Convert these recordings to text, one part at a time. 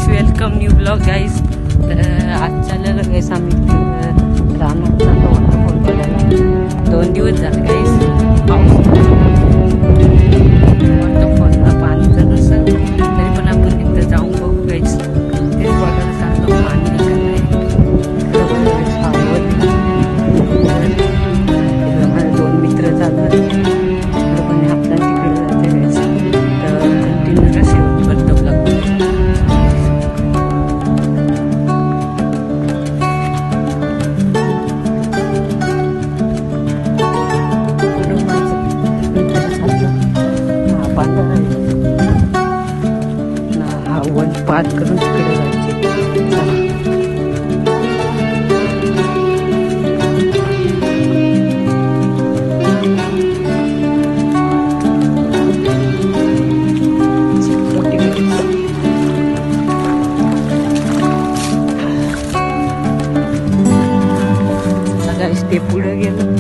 गाईस, welcome new blog गाईस. तर आज चाललेलं गाईस आम्ही रानात वॉटरफॉल बघायला. 2 दिवस झाले गाईस. पाऊस वॉटरफॉलला पाणी जर नसेल तरी पण आपण तिथं जाऊन बघू गाईस. तेच बघायला चाललो पाणी माझे 2 मित्र चालले पण आपल्या तिकडे जाते गाईस. तर कंटिन्यू शेवट करतो ब्लॉग. पार करून तिकडे जायचे. ते पुढे गेलं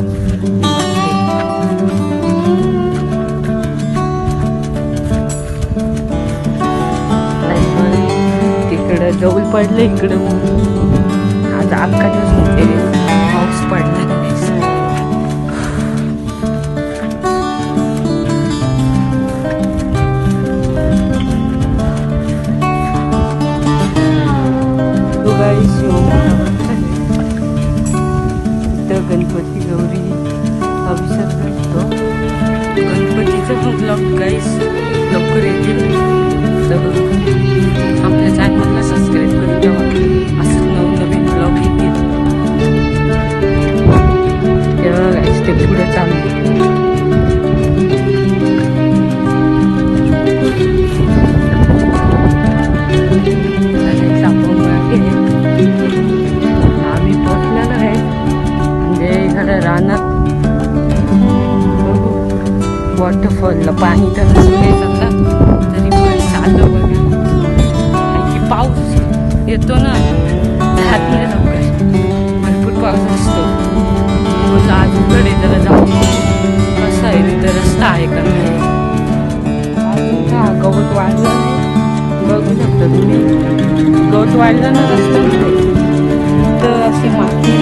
जवळ पडलं इकडं. आज अख्खा दिवस म्हणते पाऊस पडला इथं गणपती गौरी अभिषेक करतो. गणपतीचं ब्लॉग गाईस लवकर येतील. आपल्या चॅनलला सबस्क्राईब करून ठेवा. असं नवनवीन ब्लॉग येतील. तेव्हा गाईस ते पुढे चालू. आम्ही पोचलेलो आहे म्हणजे इकडे रानात वॉटरफॉलला पाणी तर नसलं चाललं तरी पण चाललो बघा. पाऊस येतो ना राहत नाही लवकर. भरपूर पाऊस असतो. आज उघड आहे जरा जाऊ. कसं आहे तिथं रस्ता आहे का नाही. गवत वाढलं नाही. बघू शकता तुम्ही गवत वाढलं ना रस्ता नाही तर अशी माती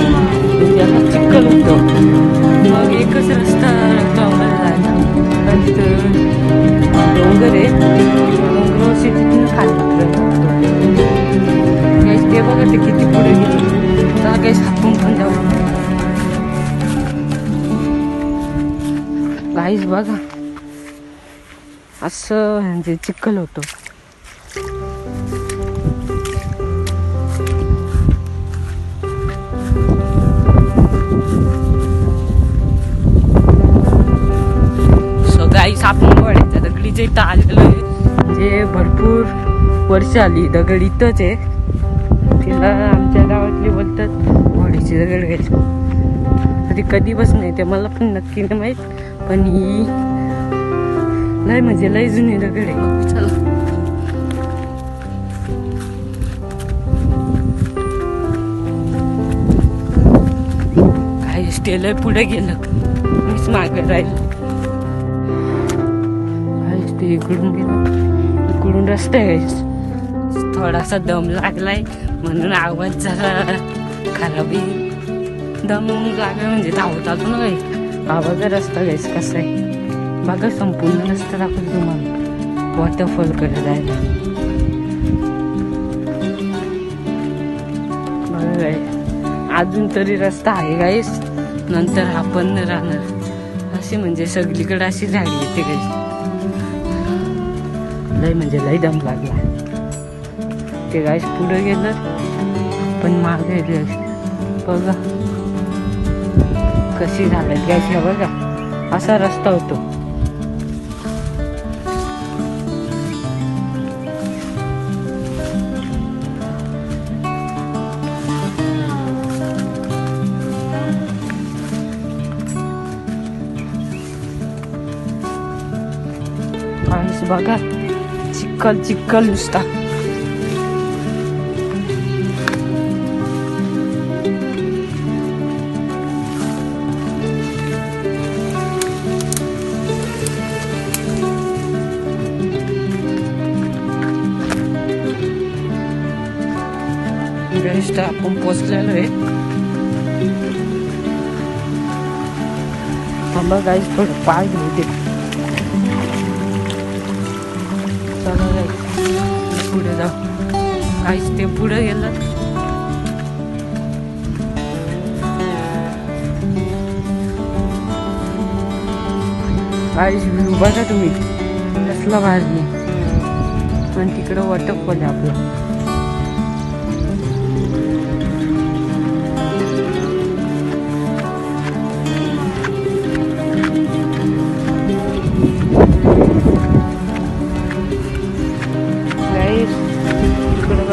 म्हणजे असा चिखल होतो. मग एकच रस्ता जायला डोंगर आहे. डोंगरावरशी तिथून खाली ते बघा ते किती पुढे गेले. तर काही आपण पण जाऊ गाईस. बघा असं म्हणजे चिखल होतो. सो गाईस आपण वड्याच्या दगडीच्या इथं आलेलो आहे. जे भरपूर वर्ष आली दगड इथंच आहे. तिला आमच्या गावातली बोलतात घोडीची दगड घ्यायची. तरी कधी बस नाही ते मला पण नक्की नाही माहीत. पण ही लय म्हणजे लय जुनी दगड आहे. चला काय लय पुढे गेलं. मीच मागे राहील. काय ते इकडून गेलं. इकडून रस्ता आहे. थोडासा दम लागलाय म्हणून आवाज जरा खराब आहे. दम लागला म्हणजे धावत आलो ना काही. आवाज रस्ता गाईस कसा आहे बघा. संपूर्ण रस्ता दाखवतो तुम्हाला वॉटरफॉल कडे जायला. बघा गाईस अजून तरी रस्ता आहे गाईस. नंतर आपण राहणार असे म्हणजे सगळीकडे अशी झाडी येते गाईस. लय म्हणजे लय दम लागला. ते गाईस पुढे गेलं पण मागे बघा कशी झालं गाईस. बघा असा रस्ता होतो. गाईस बघा चिखल चिखल नुसता. बेस्ट आपण पोचलेलो आहे. थांबा गाईस थोडं पाय घेते. चला गाईस पुढे जाऊ. गाईस ते पुढे गेलं. गाईस व्ह्यू बघा तुम्ही कसला भारी. आणि तिकडं वॉटरफॉल आहे आपला.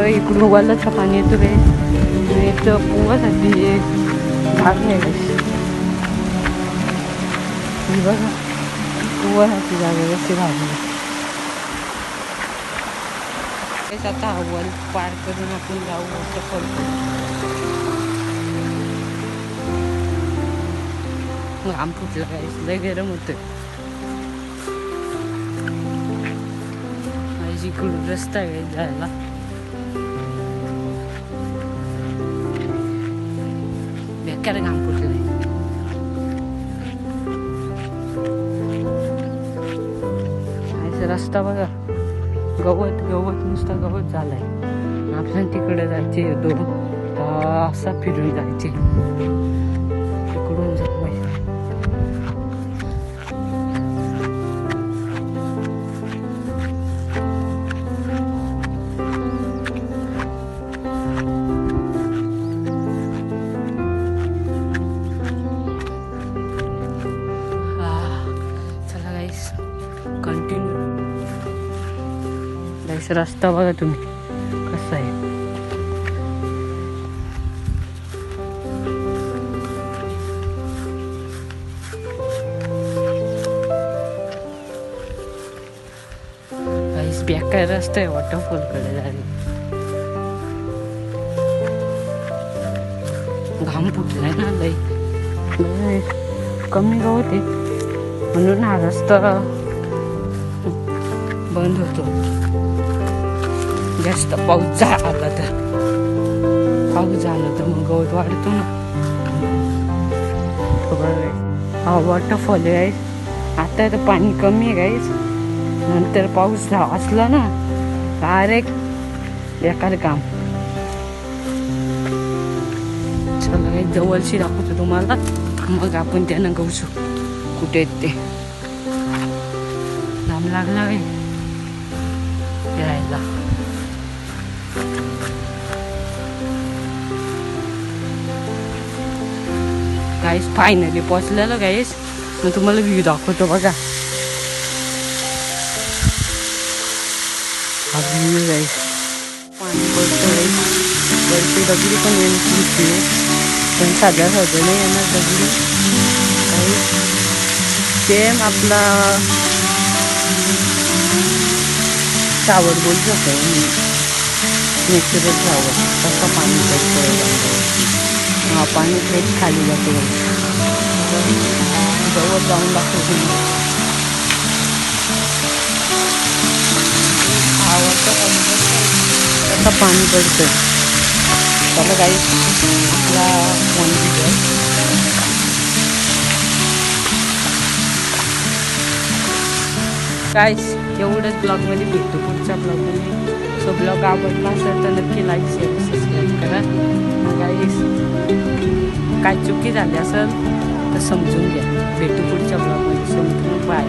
इकडून वालाचं पाणी येतं रे. एक तर पोहासाठी भाग नाही गाईस. बघा पोहासाठी जागा कशी भाग. आता वॉल पार करून आपण जाऊ वॉटरफॉल. घाम फुटला गाईस. लय गरम होतं. इकडून रस्ता आहे जायला. बेकार घाम फुटलं. रस्ता बघा गवत गवत नुसतं गवत झालंय. आपल्याला तिकडे जायचे दोन असा फिरून जायचे. तिकडून जाऊ. चला गाईस कंटिन्यू. गाईस रस्ता बघा तुम्ही कसा आहे. गाईस बेकार रस्ता आहे वॉटरफॉल कडे जायला. घाम फुटलाय ना लई. कमी गवत आहे म्हणून हा रस्ता बंद होतो. जास्त पाऊस झाला तर मग गवत वाढतो ना. हा वॉटरफॉल आहे. आता तर पाणी कमी आहे गाईस. नंतर पाऊस असला ना डायरेक्ट बेकार काम. चला काही जवळशी दाखवतो तुम्हाला. मग आपण त्यांना गहू कुठे आहेत ते. लांब लागला यायला. गाईस फायनली पोचलेलं गाईस. मग तुम्हाला व्ह्यू दाखवतो बघा. हा व्ह्यू गाईस. पाणी पडतो गाईस. वरती दगडी पण येते पण साध्या साध्या नाही येणार दगडी. सेम आपला शावर बोलू शकतो. नॅचरल शावर तसं पाणी पडतं. हा पाणी थेट खाली जातो. जवळ जाऊन दाखवतो. तसं पाणी पडतं. त्याला काही आपला मंदिर गाईस. एवढंच ब्लॉगमध्ये भेटतो पुढच्या ब्लॉगमध्ये. सो ब्लॉग आवडला असेल तर नक्की लाईक शेअर सबस्क्राईब करा. गाईस काय चुकी झाली असेल तर समजून घ्या. भेटू पुढच्या ब्लॉगमध्ये. समजून बाय.